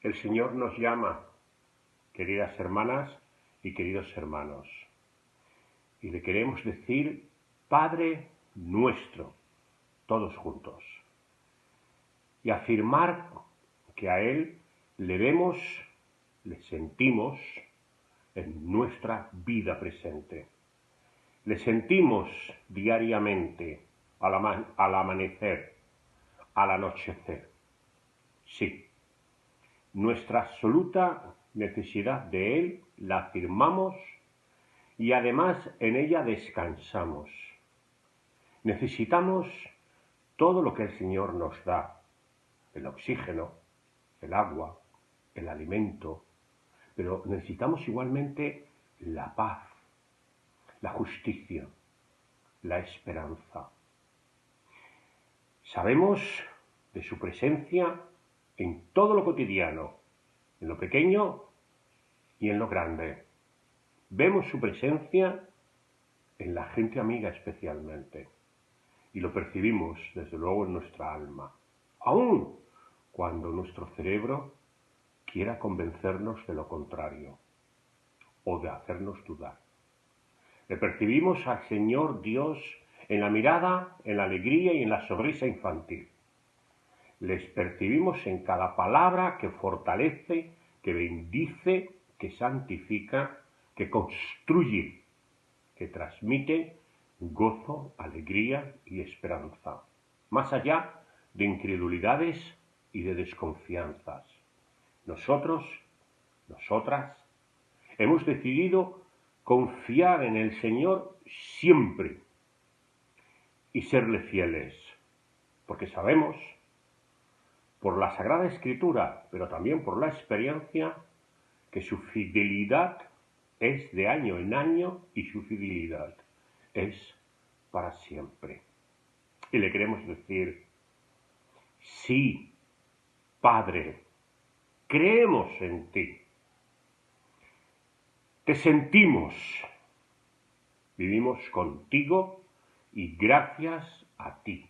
El Señor nos llama, queridas hermanas y queridos hermanos, y le queremos decir Padre nuestro, todos juntos, y afirmar que a Él le vemos, le sentimos en nuestra vida presente. Le sentimos diariamente al amanecer, al anochecer. Sí, nuestra absoluta necesidad de Él la afirmamos y además en ella descansamos. Necesitamos todo lo que el Señor nos da, el oxígeno, el agua, el alimento, pero necesitamos igualmente la paz, la justicia, la esperanza. Sabemos de su presencia en todo lo cotidiano, en lo pequeño y en lo grande. Vemos su presencia en la gente amiga especialmente y lo percibimos desde luego en nuestra alma, aun cuando nuestro cerebro quiera convencernos de lo contrario o de hacernos dudar. Le percibimos al Señor Dios en la mirada, en la alegría y en la sonrisa infantil. Les percibimos en cada palabra que fortalece, que bendice, que santifica, que construye, que transmite gozo, alegría y esperanza, más allá de incredulidades y de desconfianzas. Nosotros, nosotras, hemos decidido confiar en el Señor siempre y serle fieles, porque sabemos, por la Sagrada Escritura, pero también por la experiencia, que su fidelidad es de año en año y su fidelidad es para siempre. Y le queremos decir, sí, Padre, creemos en ti, te sentimos, vivimos contigo y gracias a ti.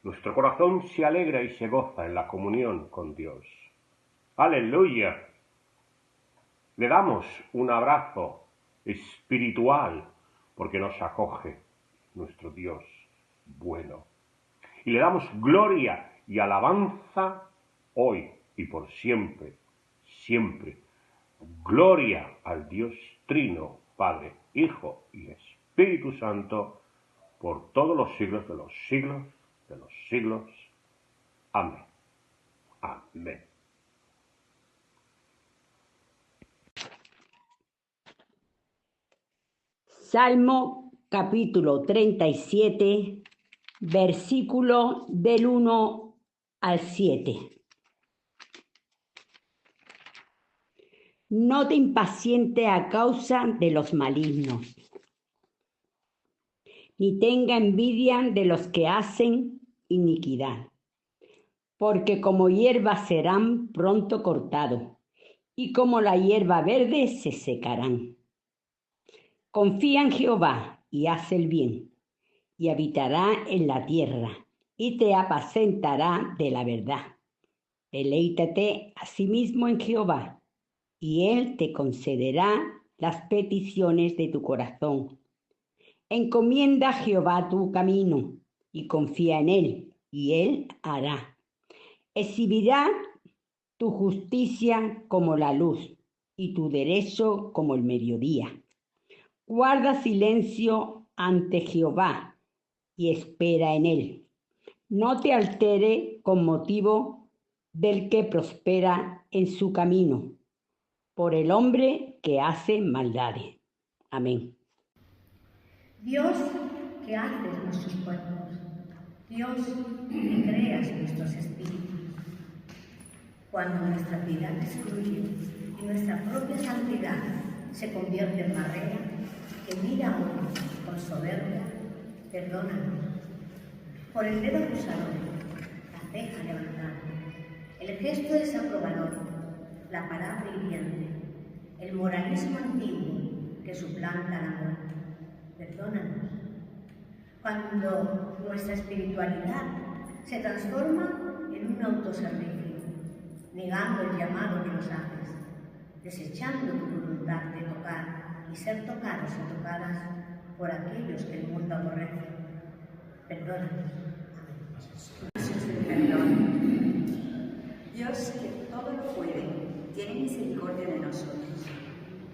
Nuestro corazón se alegra y se goza en la comunión con Dios. ¡Aleluya! Le damos un abrazo espiritual porque nos acoge nuestro Dios bueno. Y le damos gloria y alabanza hoy y por siempre, siempre. Gloria al Dios Trino, Padre, Hijo y Espíritu Santo, por todos los siglos de los siglos de los siglos. Amén. Amén. Salmo capítulo 37, versículo del 1 al 7. No te impacientes a causa de los malignos, ni tenga envidia de los que hacen iniquidad, porque como hierba serán pronto cortados, y como la hierba verde se secarán. Confía en Jehová y haz el bien, y habitará en la tierra, y te apacentará de la verdad. Deleítate asimismo en Jehová, y Él te concederá las peticiones de tu corazón. Encomienda a Jehová tu camino, y confía en Él, y Él hará. Exhibirá tu justicia como la luz, y tu derecho como el mediodía. Guarda silencio ante Jehová, y espera en Él. No te altere con motivo del que prospera en su camino, por el hombre que hace maldades. Amén. Dios que haces nuestros cuerpos, Dios que creas nuestros espíritus. Cuando nuestra piedad excluye y nuestra propia santidad se convierte en barrera que mira a uno con soberbia, perdónanos. Por el dedo acusador, la ceja levantada, el gesto desaprobador, la palabra hiriente, el moralismo antiguo que suplanta la muerte. Perdónanos. Cuando nuestra espiritualidad se transforma en un autoservicio, negando el llamado que nos haces, desechando tu voluntad de tocar y ser tocados y tocadas por aquellos que el mundo aborrece. Perdónanos. Perdón. Dios, que todo lo puede, tiene misericordia de nosotros.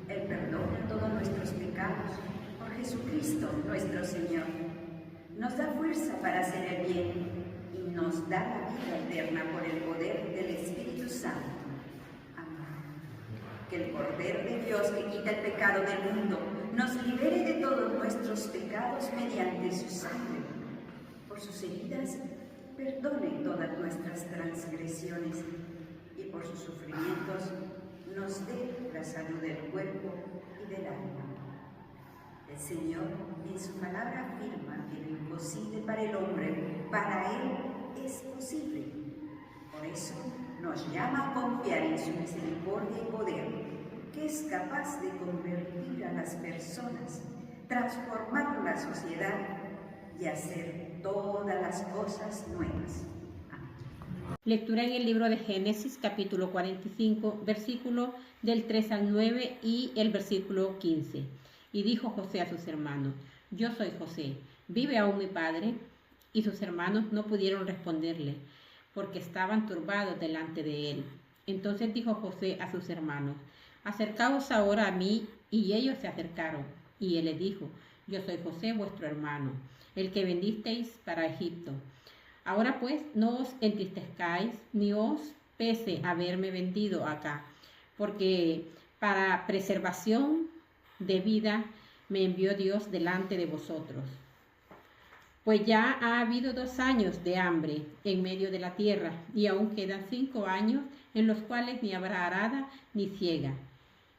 Él perdona todos nuestros pecados por Jesucristo nuestro Señor. Nos da fuerza para hacer el bien y nos da la vida eterna por el poder del Espíritu Santo. Amén. Que el Cordero de Dios que quita el pecado del mundo nos libere de todos nuestros pecados mediante su sangre. Por sus heridas perdone todas nuestras transgresiones y por sus sufrimientos nos dé la salud del cuerpo y del alma. El Señor en su palabra afirma que lo imposible para el hombre, para Él es posible. Por eso nos llama a confiar en su misericordia y poder, que es capaz de convertir a las personas, transformar la sociedad y hacer todas las cosas nuevas. Lectura en el libro de Génesis, capítulo 45, versículo del 3 al 9 y el versículo 15. Y dijo José a sus hermanos: Yo soy José, ¿vive aún mi padre? Y sus hermanos no pudieron responderle, porque estaban turbados delante de él. Entonces dijo José a sus hermanos: Acercaos ahora a mí. Y ellos se acercaron. Y él les dijo: Yo soy José, vuestro hermano, el que vendisteis para Egipto. Ahora pues, no os entristezcáis, ni os pese haberme vendido acá, porque para preservación de vida me envió Dios delante de vosotros. Pues ya ha habido 2 años de hambre en medio de la tierra, y aún quedan 5 años en los cuales ni habrá arada ni siega.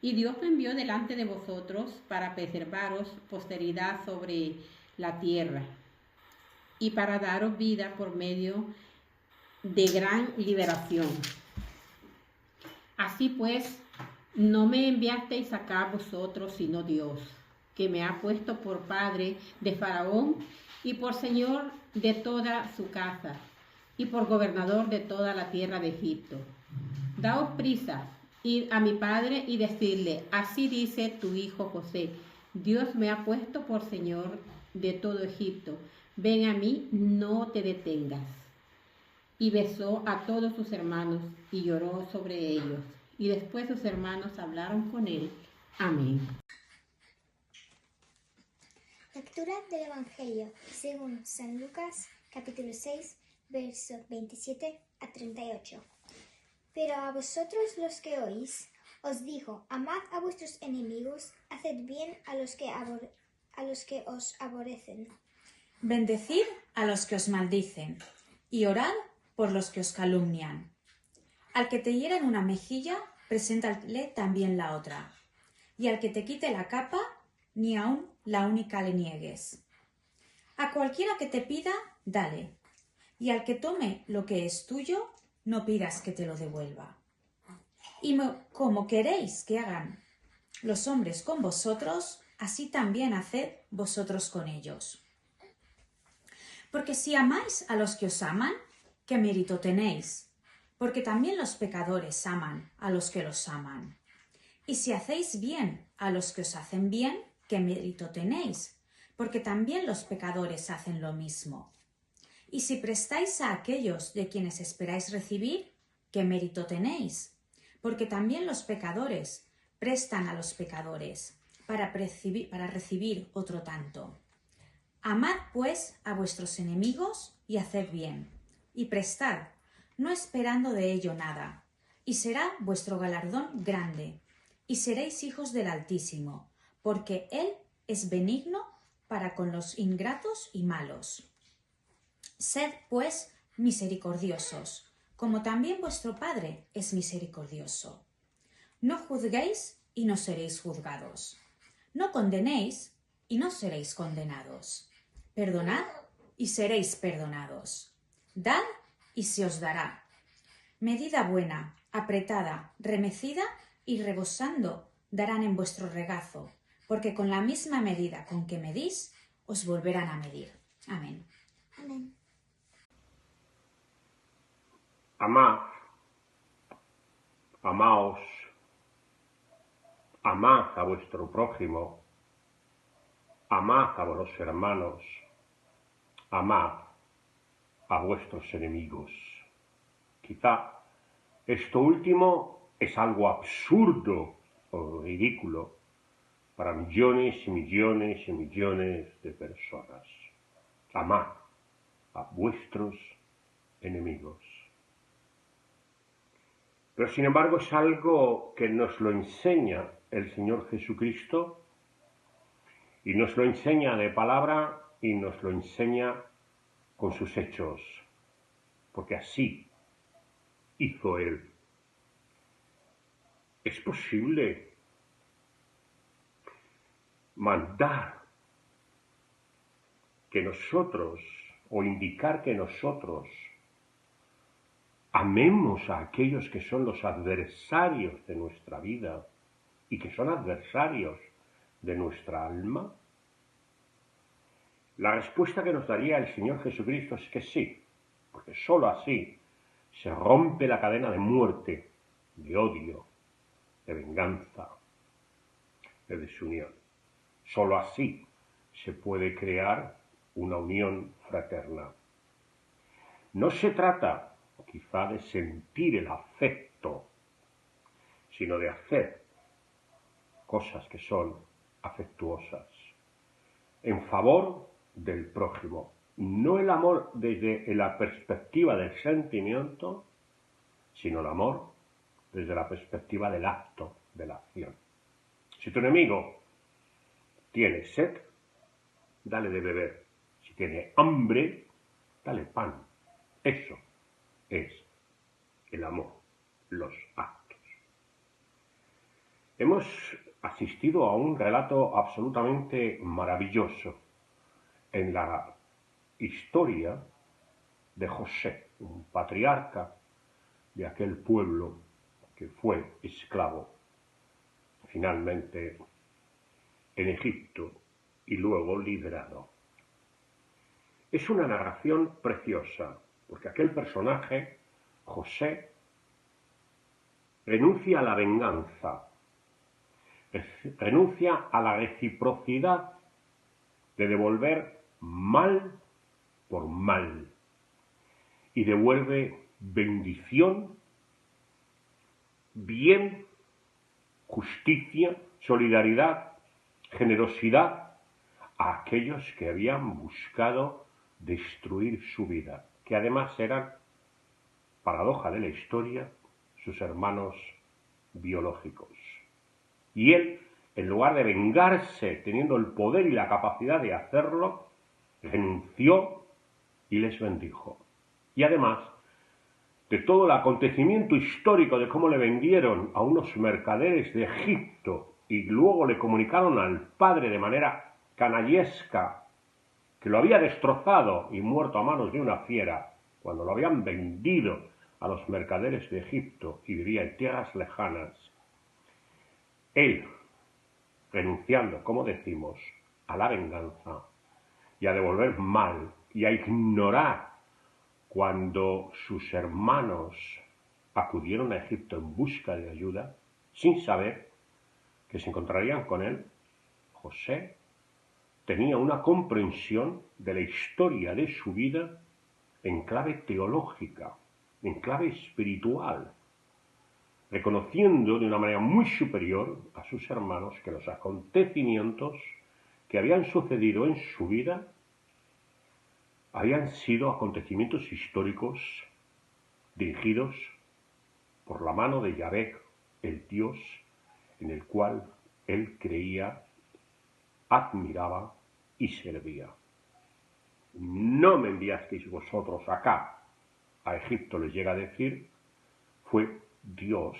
Y Dios me envió delante de vosotros para preservaros posteridad sobre la tierra, y para daros vida por medio de gran liberación. Así pues, no me enviasteis acá vosotros, sino Dios, que me ha puesto por padre de Faraón y por señor de toda su casa y por gobernador de toda la tierra de Egipto. Daos prisa, id a mi padre y decidle: así dice tu hijo José, Dios me ha puesto por señor de todo Egipto. Ven a mí, no te detengas. Y besó a todos sus hermanos y lloró sobre ellos. Y después sus hermanos hablaron con él. Amén. Lectura del Evangelio según San Lucas, capítulo 6, versos 27 a 38. Pero a vosotros los que oís, os digo: amad a vuestros enemigos, haced bien a los que os aborrecen. Bendecid a los que os maldicen, y orad por los que os calumnian. Al que te hiera en una mejilla, preséntale también la otra. Y al que te quite la capa, ni aun la única le niegues. A cualquiera que te pida, dale. Y al que tome lo que es tuyo, no pidas que te lo devuelva. Y como queréis que hagan los hombres con vosotros, así también haced vosotros con ellos. Porque si amáis a los que os aman, ¿qué mérito tenéis? Porque también los pecadores aman a los que los aman. Y si hacéis bien a los que os hacen bien, ¿qué mérito tenéis? Porque también los pecadores hacen lo mismo. Y si prestáis a aquellos de quienes esperáis recibir, ¿qué mérito tenéis? Porque también los pecadores prestan a los pecadores para recibir otro tanto. Amad pues a vuestros enemigos y haced bien, y prestad, no esperando de ello nada, y será vuestro galardón grande, y seréis hijos del Altísimo, porque Él es benigno para con los ingratos y malos. Sed pues misericordiosos, como también vuestro Padre es misericordioso. No juzguéis y no seréis juzgados. No condenéis y no seréis condenados. Perdonad y seréis perdonados. Dad y se os dará. Medida buena, apretada, remecida y rebosando darán en vuestro regazo, porque con la misma medida con que medís, os volverán a medir. Amén. Amén. Amad amaos, amad a vuestro prójimo, amad a los hermanos, amad a vuestros enemigos. Quizá esto último es algo absurdo o ridículo para millones y millones y millones de personas. Amad a vuestros enemigos. Pero sin embargo es algo que nos lo enseña el Señor Jesucristo, y nos lo enseña de palabra y nos lo enseña con sus hechos, porque así hizo Él. ¿Es posible mandar que nosotros, o indicar que nosotros, amemos a aquellos que son los adversarios de nuestra vida y que son adversarios de nuestra alma? La respuesta que nos daría el Señor Jesucristo es que sí, porque sólo así se rompe la cadena de muerte, de odio, de venganza, de desunión. Sólo así se puede crear una unión fraterna. No se trata quizá de sentir el afecto, sino de hacer cosas que son afectuosas en favor del prójimo. No el amor desde la perspectiva del sentimiento, sino el amor desde la perspectiva del acto, de la acción. Si tu enemigo tiene sed, dale de beber. Si tiene hambre, dale pan. Eso es el amor, los actos. Hemos asistido a un relato absolutamente maravilloso en la historia de José, un patriarca de aquel pueblo que fue esclavo finalmente en Egipto y luego liberado. Es una narración preciosa, porque aquel personaje, José, renuncia a la venganza, renuncia a la reciprocidad de devolver mal por mal y devuelve bendición, bien, justicia, solidaridad, generosidad a aquellos que habían buscado destruir su vida, que además eran, paradoja de la historia, sus hermanos biológicos. Y él, en lugar de vengarse, teniendo el poder y la capacidad de hacerlo, renunció y les bendijo. Y además, de todo el acontecimiento histórico de cómo le vendieron a unos mercaderes de Egipto y luego le comunicaron al padre de manera canallesca que lo había destrozado y muerto a manos de una fiera cuando lo habían vendido a los mercaderes de Egipto y vivía en tierras lejanas, él, renunciando, como decimos, a la venganza y a devolver mal y a ignorar cuando sus hermanos acudieron a Egipto en busca de ayuda, sin saber que se encontrarían con él, José tenía una comprensión de la historia de su vida en clave teológica, en clave espiritual, reconociendo de una manera muy superior a sus hermanos que los acontecimientos que habían sucedido en su vida habían sido acontecimientos históricos dirigidos por la mano de Yahvé, el Dios en el cual él creía, admiraba y servía. No me enviasteis vosotros acá, a Egipto les llega a decir, fue Dios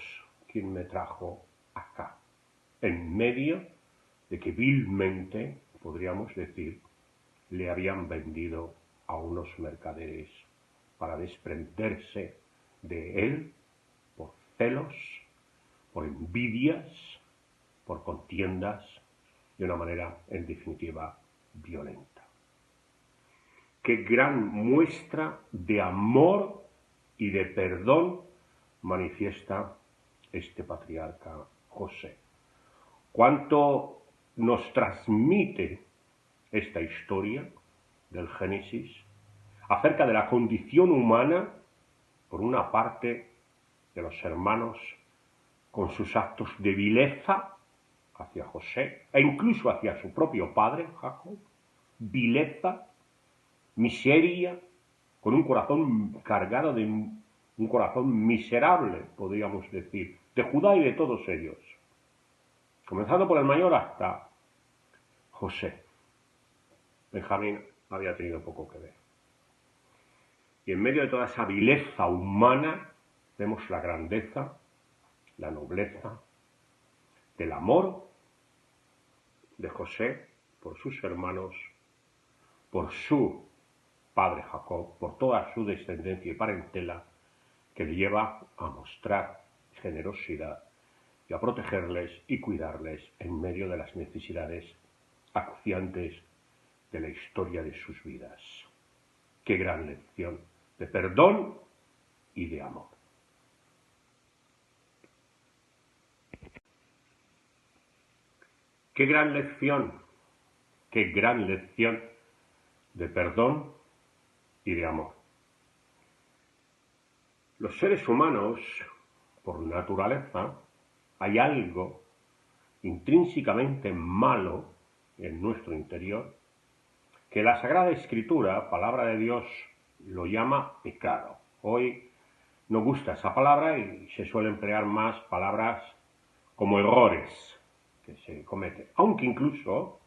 quien me trajo acá, en medio de que vilmente, podríamos decir, le habían vendido a unos mercaderes para desprenderse de él por celos, por envidias, por contiendas, de una manera, en definitiva, violenta. Qué gran muestra de amor y de perdón manifiesta este patriarca José. Cuánto nos transmite esta historia del Génesis acerca de la condición humana, por una parte, de los hermanos con sus actos de vileza hacia José e incluso hacia su propio padre, Jacob, vileza, miseria, con un corazón cargado de un corazón miserable, podríamos decir, de Judá y de todos ellos, comenzando por el mayor hasta José. Benjamín había tenido poco que ver. Y en medio de toda esa vileza humana vemos la grandeza, la nobleza del amor de José por sus hermanos, por su padre Jacob, por toda su descendencia y parentela, que le lleva a mostrar generosidad y a protegerles y cuidarles en medio de las necesidades acuciantes de la historia de sus vidas. Qué gran lección de perdón y de amor. Qué gran lección de perdón y de amor. Los seres humanos, por naturaleza, hay algo intrínsecamente malo en nuestro interior que la Sagrada Escritura, palabra de Dios, lo llama pecado. Hoy no gusta esa palabra y se suele emplear más palabras como errores que se cometen, aunque incluso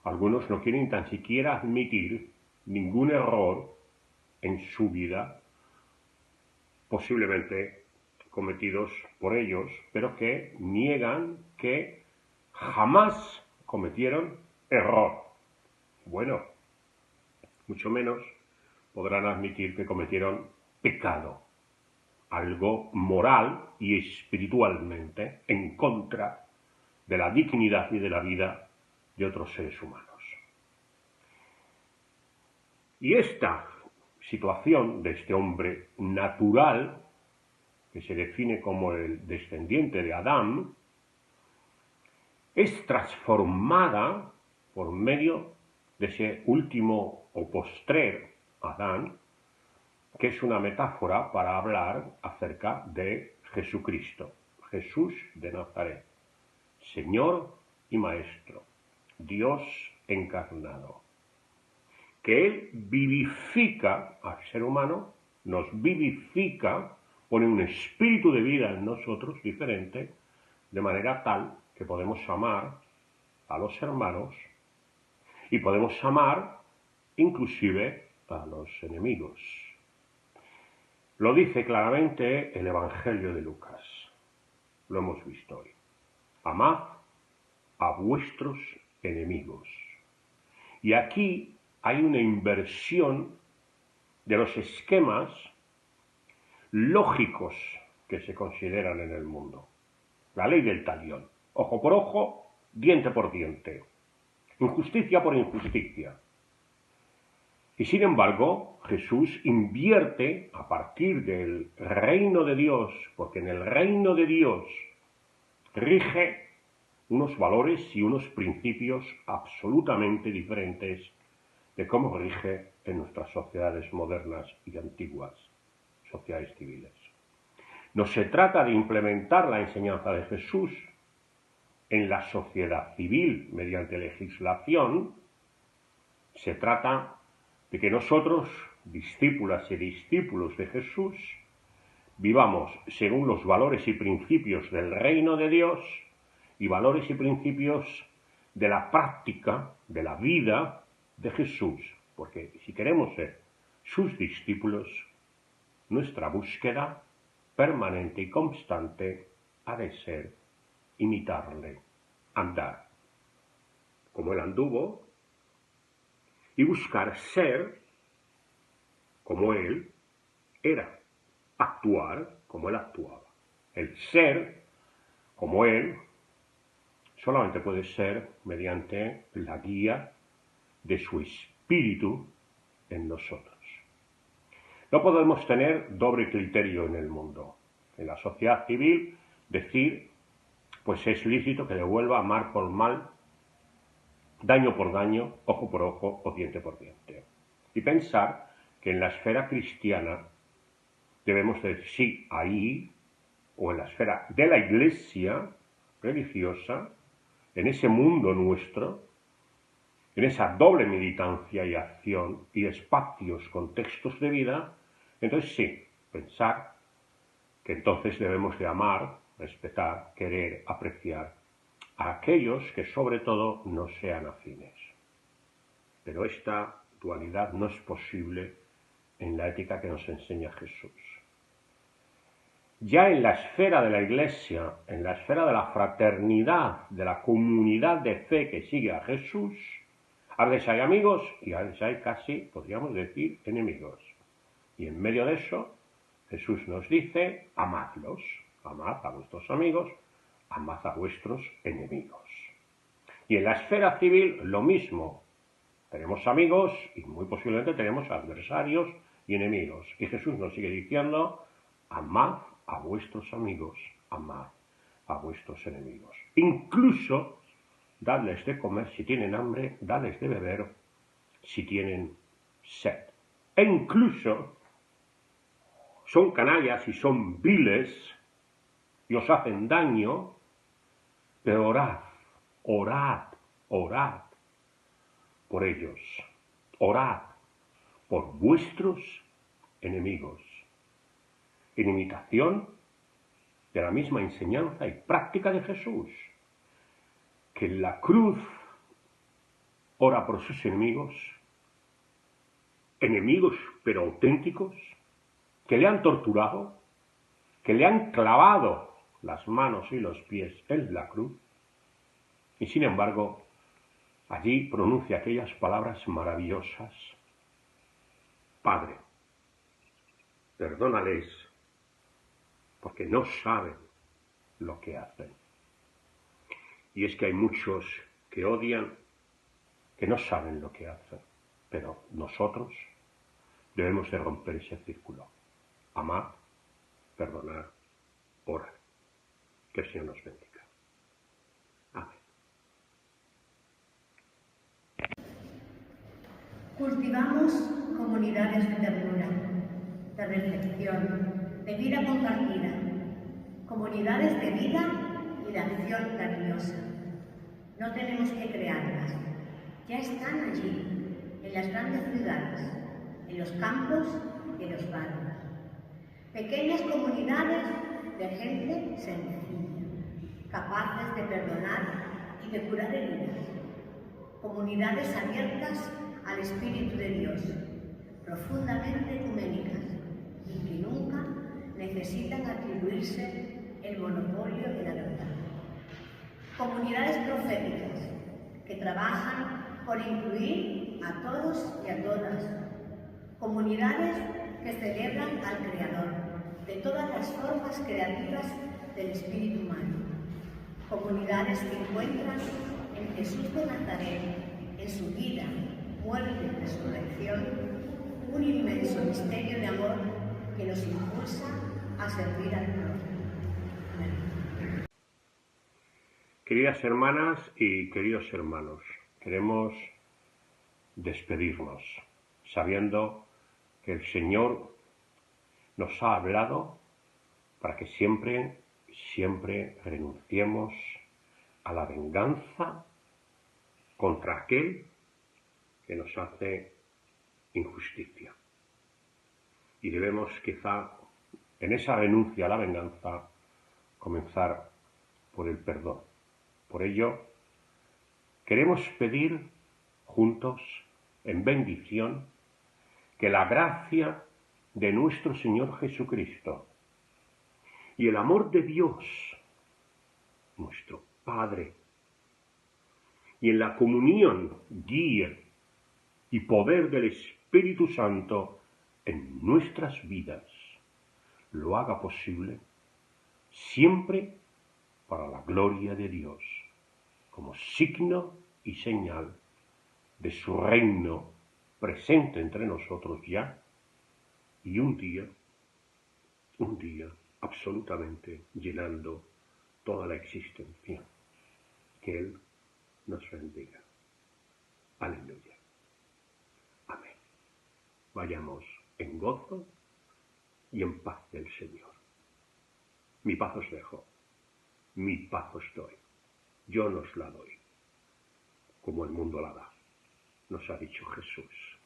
algunos no quieren tan siquiera admitir ningún error en su vida, posiblemente cometidos por ellos, pero que niegan que jamás cometieron error. Bueno, mucho menos podrán admitir que cometieron pecado, algo moral y espiritualmente en contra de la dignidad y de la vida de otros seres humanos. Y esta situación de este hombre natural, que se define como el descendiente de Adán, es transformada por medio de ese último o postrer Adán, que es una metáfora para hablar acerca de Jesucristo, Jesús de Nazaret, Señor y Maestro, Dios encarnado, que Él vivifica al ser humano, nos vivifica, pone un espíritu de vida en nosotros diferente, de manera tal que podemos amar a los hermanos y podemos amar inclusive a los enemigos. Lo dice claramente el Evangelio de Lucas. Lo hemos visto hoy. Amad a vuestros enemigos. Y aquí hay una inversión de los esquemas lógicos que se consideran en el mundo. La ley del talión. Ojo por ojo, diente por diente. Injusticia por injusticia. Y sin embargo, Jesús invierte a partir del reino de Dios, porque en el reino de Dios rige unos valores y unos principios absolutamente diferentes de cómo rige en nuestras sociedades modernas y antiguas, sociedades civiles. No se trata de implementar la enseñanza de Jesús en la sociedad civil mediante legislación, se trata de que nosotros, discípulas y discípulos de Jesús, vivamos según los valores y principios del reino de Dios y valores y principios de la práctica, de la vida de Jesús. Porque si queremos ser sus discípulos, nuestra búsqueda permanente y constante ha de ser imitarle, andar como él anduvo y buscar ser como él era, actuar como él actuaba. El ser como él solamente puede ser mediante la guía de su espíritu en nosotros. No podemos tener doble criterio en el mundo. En la sociedad civil decir, pues es lícito que devuelva mal por mal, daño por daño, ojo por ojo o diente por diente. Y pensar que en la esfera cristiana debemos decir sí ahí, o en la esfera de la iglesia religiosa, en ese mundo nuestro, en esa doble militancia y acción y espacios, contextos de vida, entonces sí, pensar que entonces debemos de amar, respetar, querer, apreciar a aquellos que sobre todo no sean afines. Pero esta dualidad no es posible en la ética que nos enseña Jesús. Ya en la esfera de la Iglesia, en la esfera de la fraternidad, de la comunidad de fe que sigue a Jesús, a veces hay amigos y a veces hay casi, podríamos decir, enemigos. Y en medio de eso, Jesús nos dice, amadlos, amad a vuestros amigos, amad a vuestros enemigos. Y en la esfera civil, lo mismo. Tenemos amigos y muy posiblemente tenemos adversarios y enemigos. Y Jesús nos sigue diciendo, amad a vuestros amigos, amad a vuestros enemigos. Incluso, dadles de comer si tienen hambre, dadles de beber si tienen sed. E incluso, son canallas y son viles y os hacen daño, pero orad, orad, orad por ellos. Orad por vuestros enemigos. En imitación de la misma enseñanza y práctica de Jesús, que en la cruz ora por sus enemigos, enemigos pero auténticos, que le han torturado, que le han clavado las manos y los pies en la cruz, y sin embargo, allí pronuncia aquellas palabras maravillosas. Padre, perdónales, porque no saben lo que hacen. Y es que hay muchos que odian, que no saben lo que hacen, pero nosotros debemos de romper ese círculo. Amar, perdonar, orar. Que el Señor nos bendiga. Amén. Cultivamos comunidades de ternura, de reflexión, de vida compartida, comunidades de vida y de acción cariñosa. No tenemos que crearlas, ya están allí, en las grandes ciudades, en los campos y en los barrios. Pequeñas comunidades de gente sencilla, capaces de perdonar y de curar heridas. Comunidades abiertas al Espíritu de Dios, profundamente ecuménicas y que nunca necesitan atribuirse el monopolio de la verdad. Comunidades proféticas que trabajan por incluir a todos y a todas. Comunidades que celebran al Creador de todas las formas creativas del espíritu humano. Comunidades que encuentran en Jesús de Nazaret, en su vida, muerte y resurrección, un inmenso misterio de amor que los impulsa a servir al prójimo. Amén. Queridas hermanas y queridos hermanos, queremos despedirnos sabiendo que el Señor nos ha hablado para que siempre renunciemos a la venganza contra aquel que nos hace injusticia. Y debemos quizá en esa renuncia a la venganza comenzar por el perdón. Por ello, queremos pedir juntos, en bendición, que la gracia de nuestro Señor Jesucristo y el amor de Dios, nuestro Padre, y en la comunión, guía y poder del Espíritu Santo en nuestras vidas, lo haga posible siempre para la gloria de Dios, como signo y señal de su reino presente entre nosotros ya, y un día absolutamente llenando toda la existencia. Que Él nos bendiga. Aleluya. Amén. Vayamos en gozo y en paz del Señor. Mi paz os dejo, mi paz os doy. Yo nos la doy, como el mundo la da, nos ha dicho Jesús.